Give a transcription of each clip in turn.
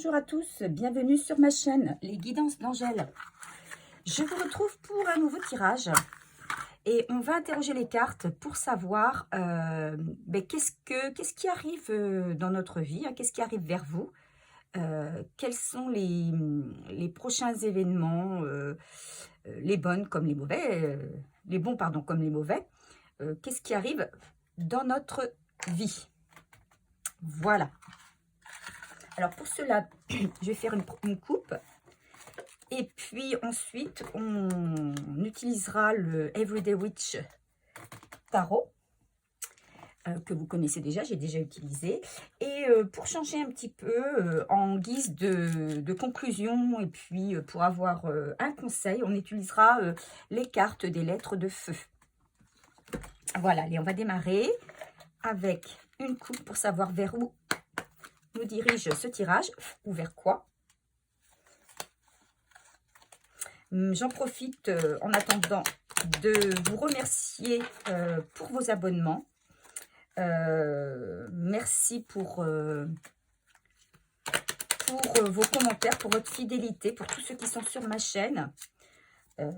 Bonjour à tous, bienvenue sur ma chaîne, les guidances d'Angèle. Je vous retrouve pour un nouveau tirage et on va interroger les cartes pour savoir qu'est-ce qui arrive dans notre vie, hein, qu'est-ce qui arrive vers vous, quels sont les prochains événements, les bonnes comme les mauvais, les bons pardon comme les mauvais, qu'est-ce qui arrive dans notre vie. Voilà. Alors pour cela, je vais faire une coupe et puis ensuite on utilisera le Everyday Witch Tarot que vous connaissez déjà, j'ai déjà utilisé. Et pour changer un petit peu, en guise de conclusion et puis pour avoir un conseil, on utilisera les cartes des lettres de feu. Voilà, allez, on va démarrer avec une coupe pour savoir vers où nous dirige ce tirage ou vers quoi. J'en profite en attendant de vous remercier pour vos abonnements. Merci pour vos commentaires, pour votre fidélité, pour tous ceux qui sont sur ma chaîne.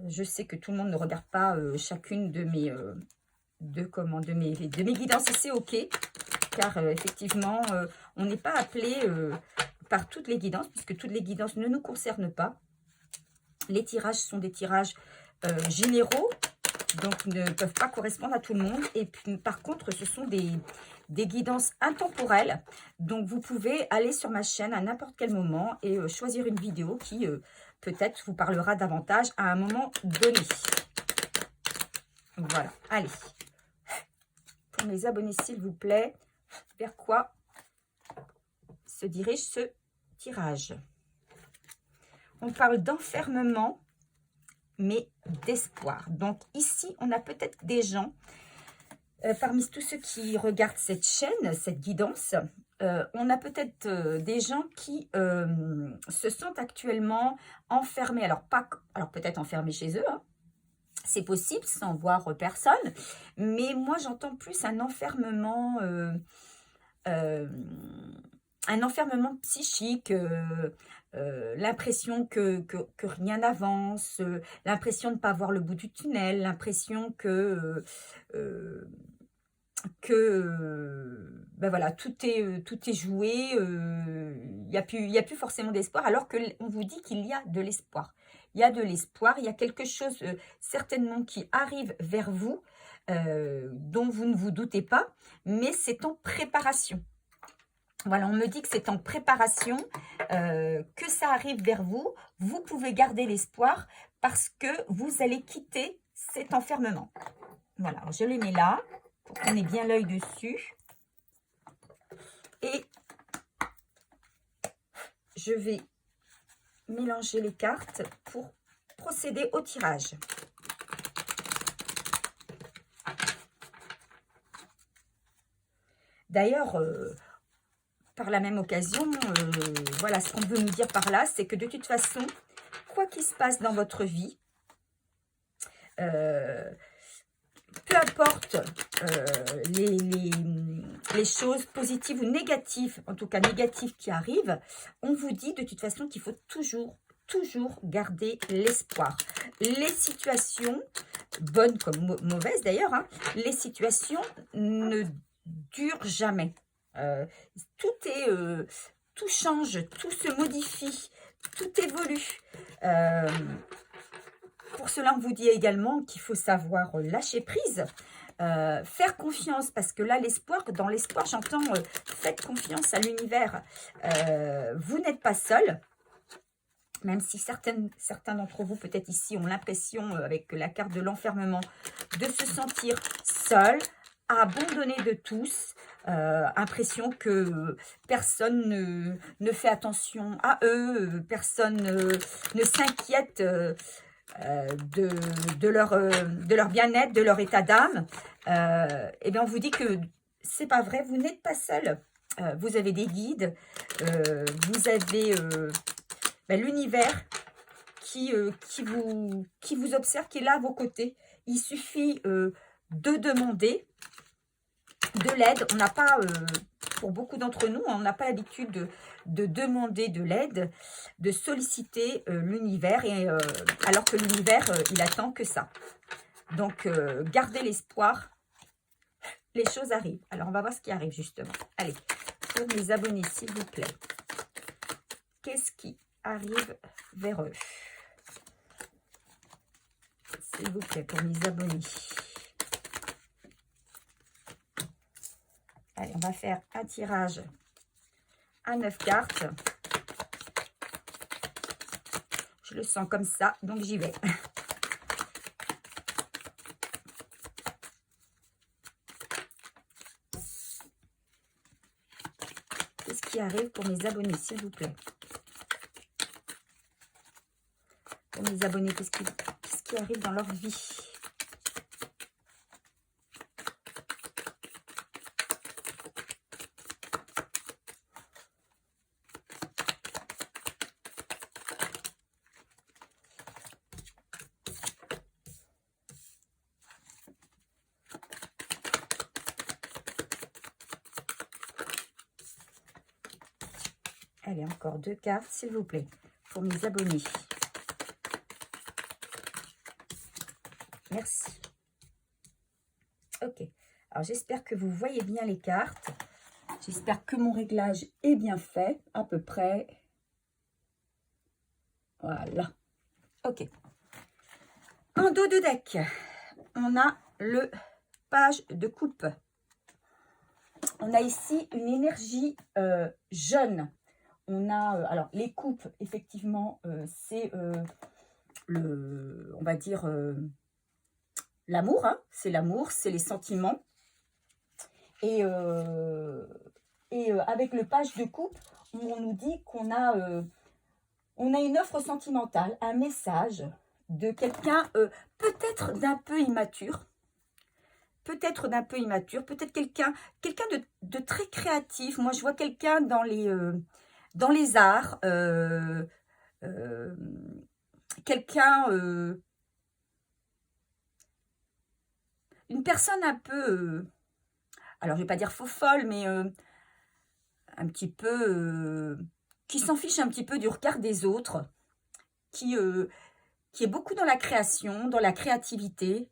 Je sais que tout le monde ne regarde pas chacune de mes guidances et c'est ok. Car effectivement, on n'est pas appelé par toutes les guidances, puisque toutes les guidances ne nous concernent pas. Les tirages sont des tirages généraux, donc ne peuvent pas correspondre à tout le monde. Et puis, par contre, ce sont des guidances intemporelles. Donc, vous pouvez aller sur ma chaîne à n'importe quel moment et choisir une vidéo qui peut-être vous parlera davantage à un moment donné. Voilà, allez. Pour mes abonnés, s'il vous plaît, vers quoi se dirige ce tirage? On parle d'enfermement, mais d'espoir. Donc ici, on a peut-être des gens, parmi tous ceux qui regardent cette chaîne, cette guidance, on a peut-être des gens qui se sentent actuellement enfermés. Alors, peut-être enfermés chez eux, hein. C'est possible, sans voir personne. Mais moi, j'entends plus un enfermement psychique, l'impression que rien n'avance, l'impression de ne pas voir le bout du tunnel, l'impression que voilà, tout est joué, il n'y a plus forcément d'espoir, alors qu'on vous dit qu'il y a de l'espoir. Il y a de l'espoir, il y a quelque chose certainement qui arrive vers vous, dont vous ne vous doutez pas, mais c'est en préparation. Voilà, on me dit que c'est en préparation, que ça arrive vers vous. Vous pouvez garder l'espoir parce que vous allez quitter cet enfermement. Voilà, alors je les mets là pour qu'on ait bien l'œil dessus. Et je vais mélanger les cartes pour procéder au tirage. D'ailleurs, par la même occasion, voilà, ce qu'on veut nous dire par là, c'est que de toute façon, quoi qu'il se passe dans votre vie, peu importe les choses positives ou négatives, en tout cas négatives qui arrivent, on vous dit de toute façon qu'il faut toujours garder l'espoir. Les situations, bonnes comme mauvaises d'ailleurs, hein, les situations ne durent jamais. Tout change, tout se modifie, tout évolue. Pour cela, on vous dit également qu'il faut savoir lâcher prise, faire confiance, parce que là, dans l'espoir, j'entends faites confiance à l'univers. Vous n'êtes pas seul, même si certains d'entre vous, peut-être ici, ont l'impression, avec la carte de l'enfermement, de se sentir seul, abandonné de tous, impression que personne ne fait attention à eux, personne ne s'inquiète de leur bien-être, de leur état d'âme. Et bien on vous dit que c'est pas vrai, vous n'êtes pas seul. Vous avez des guides, vous avez l'univers qui vous observe, qui est là à vos côtés. Il suffit de demander de l'aide. On n'a pas, pour beaucoup d'entre nous, on n'a pas l'habitude de demander de l'aide, de solliciter l'univers, et alors que l'univers, il attend que ça. Donc, gardez l'espoir, les choses arrivent. Alors, on va voir ce qui arrive justement. Allez, pour mes abonnés, s'il vous plaît, qu'est-ce qui arrive vers eux? S'il vous plaît, pour mes abonnés. Allez, on va faire un tirage à 9 cartes. Je le sens comme ça, donc j'y vais. Qu'est-ce qui arrive pour mes abonnés, s'il vous plaît? Pour mes abonnés, qu'est-ce qui arrive dans leur vie? Allez, encore 2 cartes, s'il vous plaît, pour mes abonnés. Merci. Ok. Alors, j'espère que vous voyez bien les cartes. J'espère que mon réglage est bien fait, à peu près. Voilà. Ok. En dos de deck, on a le page de coupe. On a ici une énergie jeune. On a, alors, les coupes, effectivement, c'est on va dire, l'amour, hein, c'est l'amour, c'est les sentiments. Et avec le page de coupe, on nous dit qu'on a, une offre sentimentale, un message de quelqu'un peut-être d'un peu immature. Peut-être d'un peu immature, peut-être quelqu'un de très créatif. Moi, je vois quelqu'un dans les arts, quelqu'un, une personne un peu, alors je vais pas dire faux folle, mais un petit peu, qui s'en fiche un petit peu du regard des autres, qui est beaucoup dans la création, dans la créativité.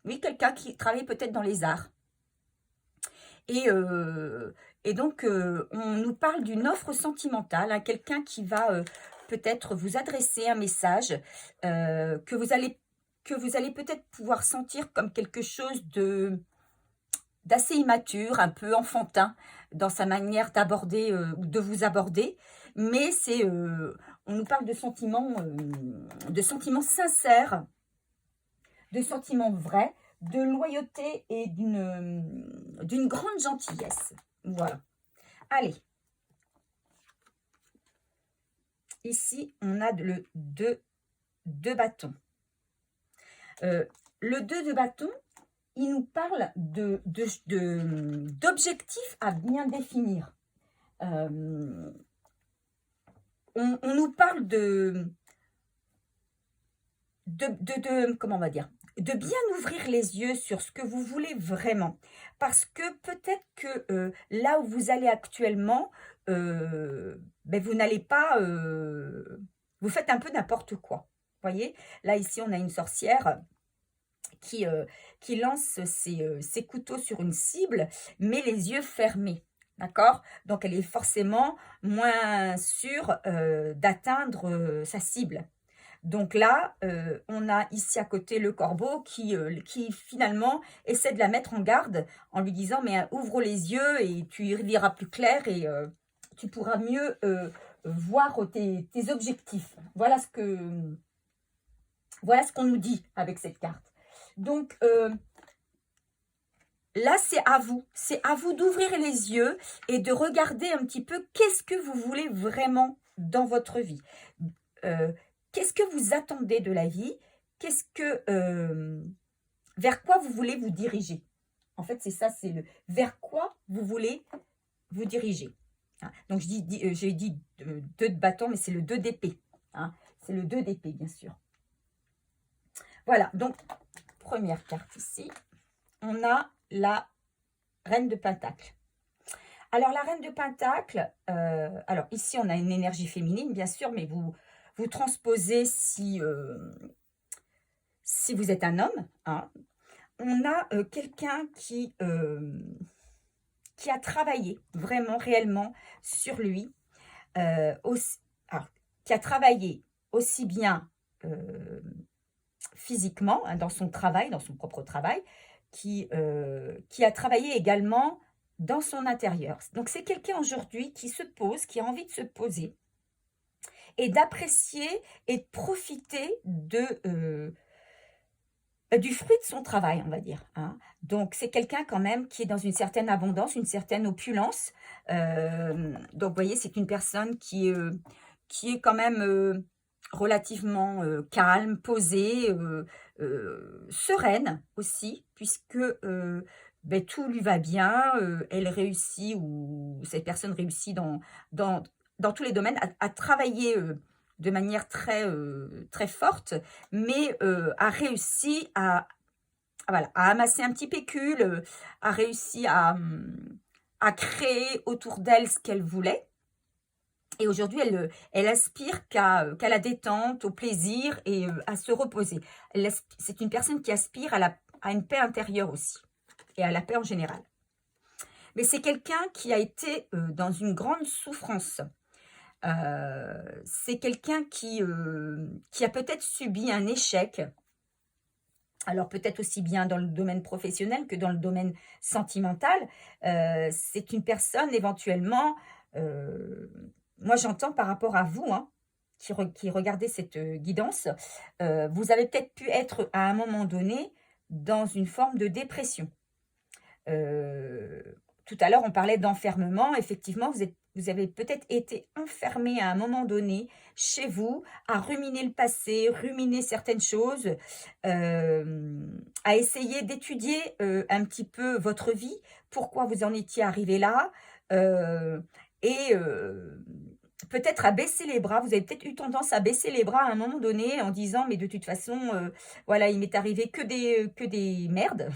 Oui, quelqu'un qui travaille peut-être dans les arts. Et donc, on nous parle d'une offre sentimentale, hein, quelqu'un qui va peut-être vous adresser un message que vous allez peut-être pouvoir sentir comme quelque chose d'assez immature, un peu enfantin dans sa manière d'aborder ou de vous aborder. Mais on nous parle de sentiments sincères, de sentiments vrais, de loyauté et d'une grande gentillesse. Voilà. Allez. Ici, on a le 2 de bâton. Le 2 de bâton, il nous parle d'objectifs à bien définir. On nous parle comment on va dire, de bien ouvrir les yeux sur ce que vous voulez vraiment. Parce que peut-être que là où vous allez actuellement, vous n'allez pas, vous faites un peu n'importe quoi. Voyez, là ici on a une sorcière qui lance ses couteaux sur une cible, mais les yeux fermés. D'accord? Donc elle est forcément moins sûre d'atteindre sa cible. Donc là, on a ici à côté le corbeau qui finalement essaie de la mettre en garde en lui disant « mais ouvre les yeux et tu y verras plus clair et tu pourras mieux voir tes objectifs ». Voilà ce qu'on nous dit avec cette carte. Donc là, c'est à vous d'ouvrir les yeux et de regarder un petit peu qu'est-ce que vous voulez vraiment dans votre vie. Qu'est-ce que vous attendez de la vie? Vers quoi vous voulez vous diriger? En fait, c'est ça, c'est vers quoi vous voulez vous diriger. Hein? Donc, j'ai dit 2 de bâton, mais c'est le 2 d'épée. Hein? C'est le 2 d'épée, bien sûr. Voilà, donc, première carte ici. On a la Reine de Pentacle. Alors, la Reine de Pentacle, alors ici, on a une énergie féminine, bien sûr, mais vous transposez si vous êtes un homme, hein. On a quelqu'un qui a travaillé vraiment, réellement sur lui, aussi, alors, qui a travaillé aussi bien physiquement, hein, dans son travail, dans son propre travail, qui a travaillé également dans son intérieur. Donc c'est quelqu'un aujourd'hui qui se pose, qui a envie de se poser et d'apprécier et de profiter du fruit de son travail, on va dire, hein. Donc c'est quelqu'un quand même qui est dans une certaine abondance, une certaine opulence. Donc vous voyez, c'est une personne qui est quand même relativement calme, posée, sereine aussi, puisque ben, tout lui va bien, elle réussit ou cette personne réussit dans, dans tous les domaines à travailler de manière très forte, mais a réussi voilà, à amasser un petit pécule, a réussi à créer autour d'elle ce qu'elle voulait. Et aujourd'hui, elle aspire qu'à la détente, au plaisir et à se reposer. C'est une personne qui aspire à une paix intérieure aussi, et à la paix en général. Mais c'est quelqu'un qui a été dans une grande souffrance. C'est quelqu'un qui a peut-être subi un échec, alors peut-être aussi bien dans le domaine professionnel que dans le domaine sentimental. C'est une personne éventuellement, moi j'entends par rapport à vous, hein, qui regardez cette guidance, vous avez peut-être pu être à un moment donné dans une forme de dépression. Tout à l'heure, on parlait d'enfermement. Effectivement, vous avez peut-être été enfermé à un moment donné chez vous, à ruminer le passé, ruminer certaines choses, à essayer d'étudier un petit peu votre vie, pourquoi vous en étiez arrivé là, et peut-être à baisser les bras. Vous avez peut-être eu tendance à baisser les bras à un moment donné en disant, mais de toute façon, voilà, il m'est arrivé que des merdes,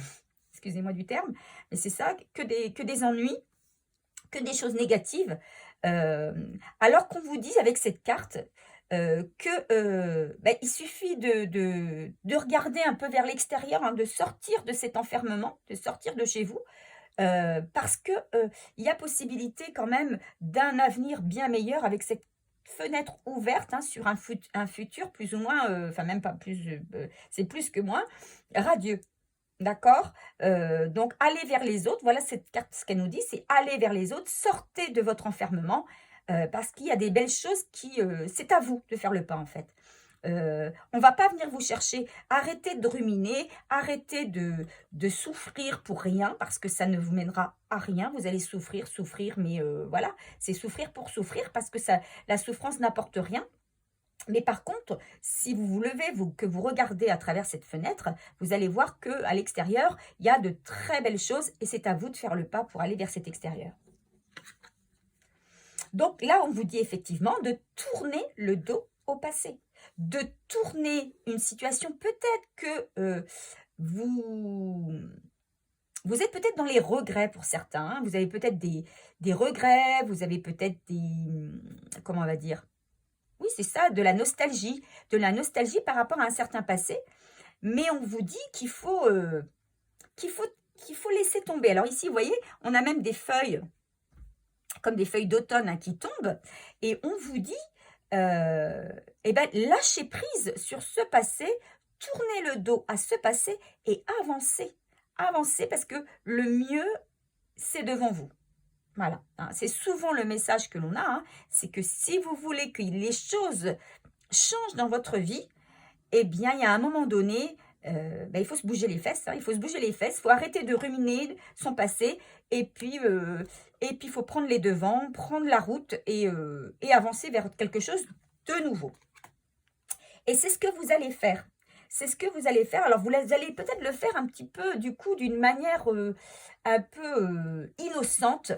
excusez-moi du terme, mais c'est ça, que des ennuis, que des choses négatives, alors qu'on vous dit avec cette carte ben, il suffit de regarder un peu vers l'extérieur, hein, de sortir de cet enfermement, de sortir de chez vous, parce que il y a possibilité quand même d'un avenir bien meilleur avec cette fenêtre ouverte, hein, sur un futur plus ou moins, enfin même pas plus, c'est plus que moins, radieux. D'accord? Donc aller vers les autres, voilà cette carte, ce qu'elle nous dit, c'est aller vers les autres, sortez de votre enfermement, parce qu'il y a des belles choses c'est à vous de faire le pas en fait. On va pas venir vous chercher, arrêtez de ruminer, arrêtez de souffrir pour rien, parce que ça ne vous mènera à rien, vous allez souffrir, souffrir, mais voilà, c'est souffrir pour souffrir, parce que la souffrance n'apporte rien. Mais par contre, si vous vous levez, que vous regardez à travers cette fenêtre, vous allez voir qu'à l'extérieur, il y a de très belles choses et c'est à vous de faire le pas pour aller vers cet extérieur. Donc là, on vous dit effectivement de tourner le dos au passé, de tourner une situation, peut-être que vous êtes peut-être dans les regrets pour certains, hein. Vous avez peut-être des regrets, vous avez peut-être comment on va dire, oui, c'est ça, de la nostalgie par rapport à un certain passé. Mais on vous dit qu'il faut, qu'il faut laisser tomber. Alors ici, vous voyez, on a même des feuilles, comme des feuilles d'automne, hein, qui tombent. Et on vous dit, eh ben, lâchez prise sur ce passé, tournez le dos à ce passé et avancez. Avancez parce que le mieux, c'est devant vous. Voilà, hein, c'est souvent le message que l'on a, hein, c'est que si vous voulez que les choses changent dans votre vie, eh bien, il y a un moment donné, ben, il faut se bouger les fesses, hein, il faut se bouger les fesses, il faut arrêter de ruminer son passé, et puis il faut prendre les devants, prendre la route et avancer vers quelque chose de nouveau. Et c'est ce que vous allez faire. C'est ce que vous allez faire. Alors, vous allez peut-être le faire un petit peu, du coup, d'une manière un peu innocente,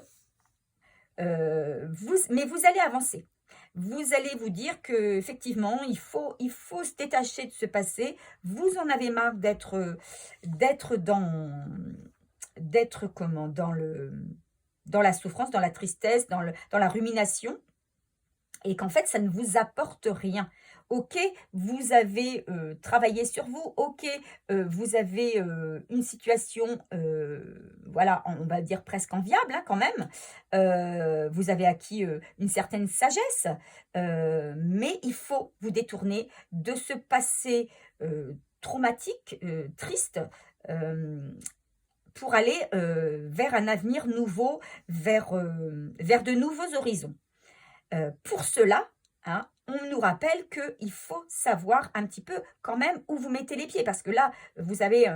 mais vous allez avancer. Vous allez vous dire que effectivement, il faut se détacher de ce passé. Vous en avez marre d'être d'être comment? Dans la souffrance, dans la tristesse, dans la rumination et qu'en fait, ça ne vous apporte rien. OK, vous avez, travaillé sur vous. OK, vous avez, une situation, voilà, on va dire presque enviable, hein, quand même. Vous avez acquis, une certaine sagesse, mais il faut vous détourner de ce passé, traumatique, triste, hem, pour aller, vers un avenir nouveau, vers de nouveaux horizons. Pour cela, hein, on nous rappelle qu'il faut savoir un petit peu quand même où vous mettez les pieds. Parce que là, vous allez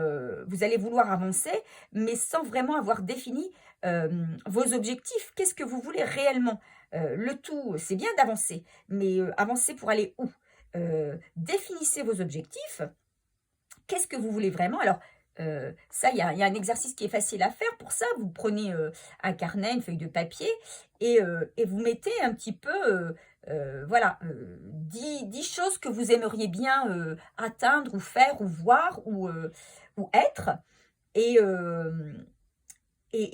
vouloir avancer, mais sans vraiment avoir défini, vos objectifs. Qu'est-ce que vous voulez réellement? Le tout, c'est bien d'avancer, mais, avancer pour aller où? Définissez vos objectifs. Qu'est-ce que vous voulez vraiment? Alors, ça, il y a un exercice qui est facile à faire pour ça. Vous prenez, un carnet, une feuille de papier et vous mettez un petit peu, voilà, 10 choses que vous aimeriez bien, atteindre ou faire ou voir ou être et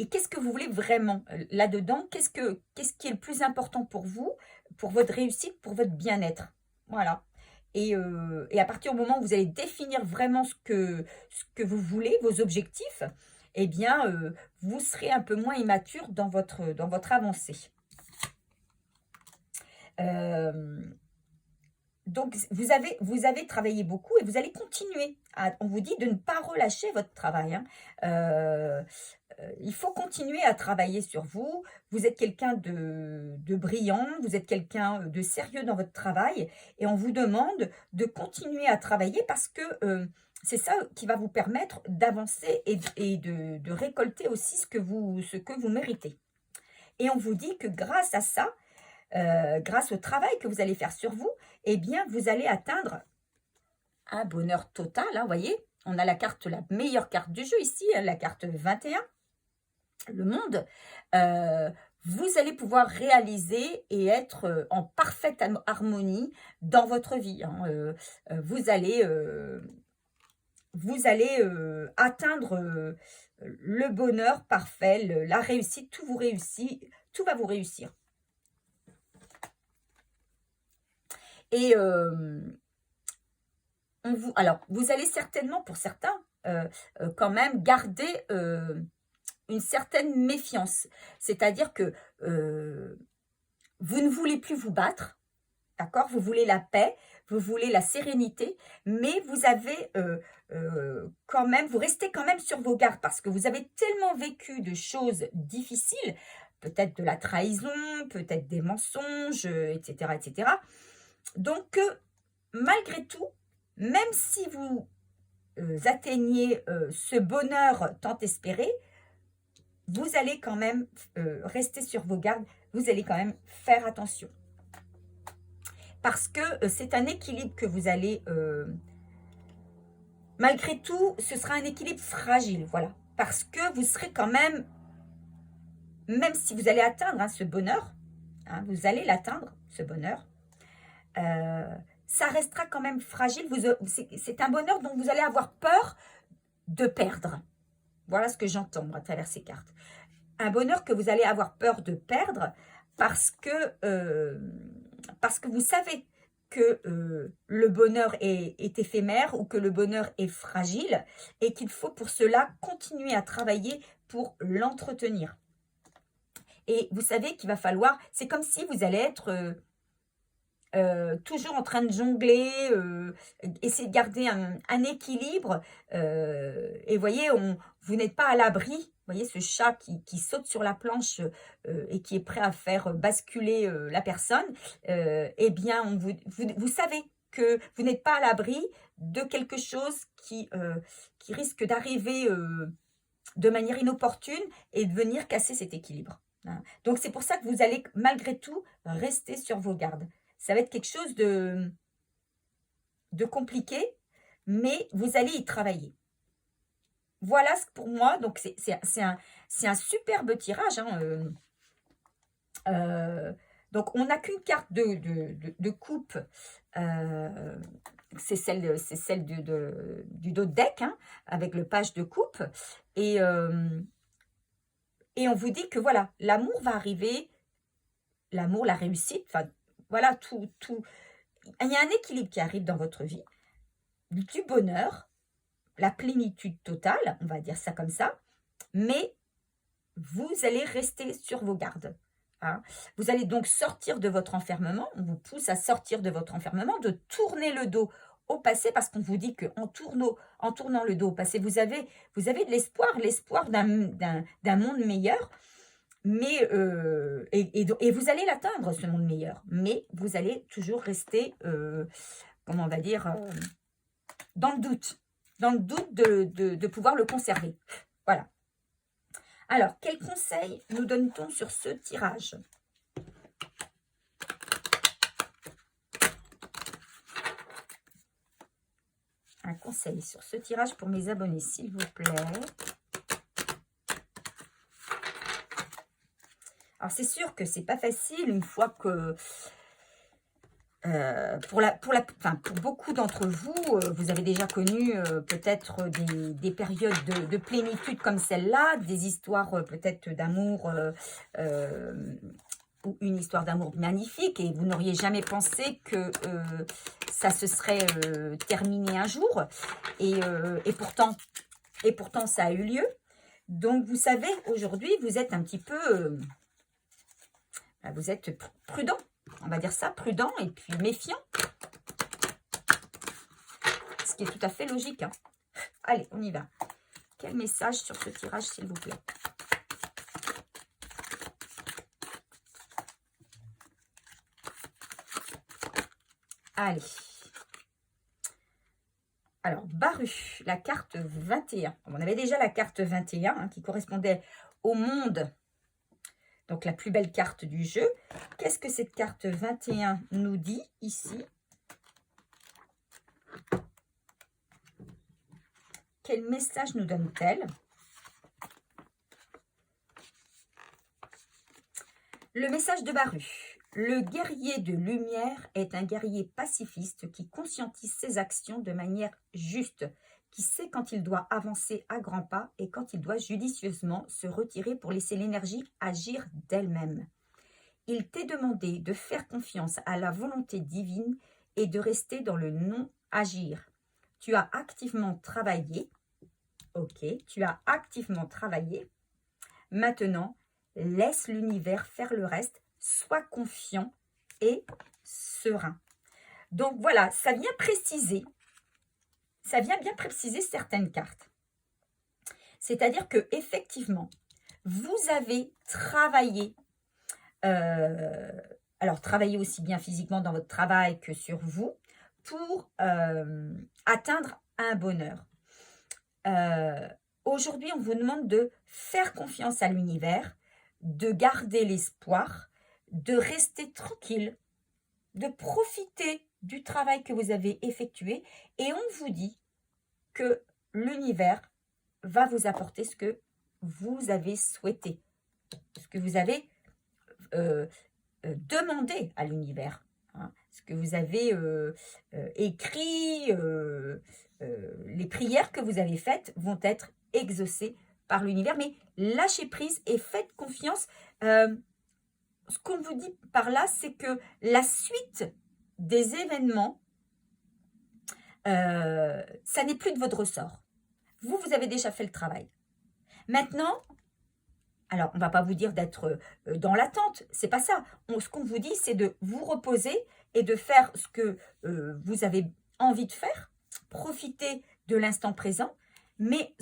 qu'est-ce que vous voulez vraiment, là-dedans? Qu'est-ce qui est le plus important pour vous, pour votre réussite, pour votre bien-être? Voilà et à partir du moment où vous allez définir vraiment ce que vous voulez, vos objectifs, eh bien, vous serez un peu moins immature dans votre avancée. Hem Donc vous avez travaillé beaucoup et vous allez continuer à on vous dit de ne pas relâcher votre travail, hein. Il faut continuer à travailler sur vous. Vous êtes quelqu'un de brillant, vous êtes quelqu'un, de sérieux dans votre travail et on vous demande de continuer à travailler parce que, c'est ça qui va vous permettre d'avancer et de récolter aussi ce que vous méritez et on vous dit que grâce à ça, grâce au travail que vous allez faire sur vous, eh bien, vous allez atteindre un bonheur total, hein, voyez? On a la meilleure carte du jeu ici, hein, la carte 21, le monde. Heu, vous allez pouvoir réaliser et être, en parfaite harmonie dans votre vie, hein, vous allez atteindre, le bonheur parfait, la réussite, tout va vous réussir et vous allez certainement pour certains, quand même garder, une certaine méfiance. C'est-à-dire que, heu, vous ne voulez plus vous battre, d'accord? Vous voulez la paix, vous voulez la sérénité, mais vous restez quand même sur vos gardes parce que vous avez tellement vécu de choses difficiles, peut-être de la trahison, peut-être des mensonges, et cetera et cetera. Donc, malgré tout, même si vous, atteignez, ce bonheur tant espéré, vous allez quand même rester sur vos gardes, vous allez quand même faire attention. Parce que, c'est un équilibre que vous allez, malgré tout, ce sera un équilibre fragile, voilà. Parce que vous serez quand même si vous allez atteindre, hein, ce bonheur, hein, vous allez l'atteindre, ce bonheur, heu, ça restera quand même fragile. C'est un bonheur dont vous allez avoir peur de perdre. Voilà ce que j'entends à travers ces cartes. Un bonheur que vous allez avoir peur de perdre parce que, vous savez que, le bonheur est éphémère ou que le bonheur est fragile et qu'il faut pour cela continuer à travailler pour l'entretenir. Et vous savez qu'il va falloir c'est comme si vous allez être, toujours en train de jongler, essayer de garder un équilibre, et voyez, vous n'êtes pas à l'abri. Vous voyez ce chat qui saute sur la planche, et qui est prêt à faire basculer, la personne, eh bien, vous savez que vous n'êtes pas à l'abri de quelque chose qui risque d'arriver, de manière inopportune et de venir casser cet équilibre, hein. Donc c'est pour ça que vous allez malgré tout rester sur vos gardes. Ça va être quelque chose de compliqué, mais vous allez y travailler. Voilà ce que pour moi, donc c'est un superbe tirage, hein, donc on n'a qu'une carte de coupe, heu, c'est celle du dos de deck, hein, avec le page de coupe et Et on vous dit que voilà, l'amour va arriver, l'amour, la réussite, enfin voilà, tout. Il y a un équilibre qui arrive dans votre vie, du bonheur, la plénitude totale, on va dire ça comme ça, mais vous allez rester sur vos gardes. Hein. Vous allez donc sortir de votre enfermement, on vous pousse à sortir de votre enfermement, de tourner le dos au passé, parce qu'on vous dit qu'en tournant le dos au passé, vous avez de l'espoir d'un monde meilleur, mais et vous allez l'atteindre, ce monde meilleur, mais vous allez toujours rester, comment on va dire, dans le doute de pouvoir le conserver. Voilà. Alors, quel conseil nous donne-t-on sur ce tirage? Un conseil sur ce tirage pour mes abonnés, s'il vous plaît. Alors, c'est sûr que c'est pas facile une fois que... pour beaucoup d'entre vous, vous avez déjà connu peut-être des périodes de plénitude comme celle-là, des histoires peut-être d'amour, ou une histoire d'amour magnifique, et vous n'auriez jamais pensé que ça se serait terminé un jour, et pourtant ça a eu lieu. Donc vous savez, aujourd'hui vous êtes un petit peu, vous êtes prudent. On va dire ça, prudent et puis méfiant. Ce qui est tout à fait logique. Hein. Allez, on y va. Quel message sur ce tirage, s'il vous plaît? Allez. Alors, Baru, la carte 21. On avait déjà la carte 21 hein, qui correspondait au monde. Donc, la plus belle carte du jeu. Qu'est-ce que cette carte 21 nous dit ici? Quel message nous donne-t-elle? Le message de Baru. Le guerrier de lumière est un guerrier pacifiste qui conscientise ses actions de manière juste, qui sait quand il doit avancer à grands pas et quand il doit judicieusement se retirer pour laisser l'énergie agir d'elle-même. Il t'est demandé de faire confiance à la volonté divine et de rester dans le non-agir. Tu as activement travaillé. Ok, tu as activement travaillé. Maintenant, laisse l'univers faire le reste. Sois confiant et serein. Donc voilà, ça vient bien préciser certaines cartes. C'est-à-dire que effectivement, vous avez travaillé, alors travailler aussi bien physiquement dans votre travail que sur vous, pour atteindre un bonheur. Aujourd'hui, on vous demande de faire confiance à l'univers, de garder l'espoir, de rester tranquille, de profiter du travail que vous avez effectué, et on vous dit que l'univers va vous apporter ce que vous avez souhaité, ce que vous avez demandé à l'univers, hein, ce que vous avez écrit, les prières que vous avez faites vont être exaucées par l'univers, mais lâchez prise et faites confiance. Ce qu'on vous dit par là, c'est que la suite des événements, ça n'est plus de votre ressort. Vous avez déjà fait le travail. Maintenant, alors on ne va pas vous dire d'être dans l'attente, c'est pas ça. Ce qu'on vous dit, c'est de vous reposer et de faire ce que vous avez envie de faire, profiter de l'instant présent, mais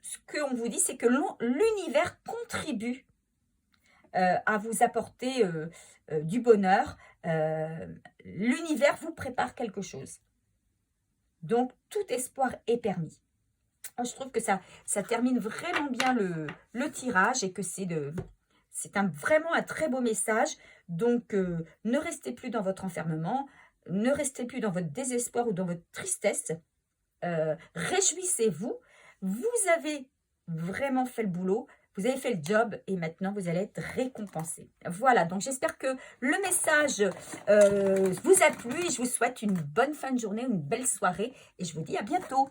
ce qu'on vous dit, c'est que l'univers contribue à vous apporter du bonheur. L'univers vous prépare quelque chose. Donc, tout espoir est permis. Je trouve que ça termine vraiment bien le tirage et que c'est vraiment un très beau message. Donc, ne restez plus dans votre enfermement, ne restez plus dans votre désespoir ou dans votre tristesse. Réjouissez-vous. Vous avez vraiment fait le boulot. Vous avez fait le job et maintenant, vous allez être récompensé. Voilà, donc j'espère que le message vous a plu et je vous souhaite une bonne fin de journée, une belle soirée et je vous dis à bientôt.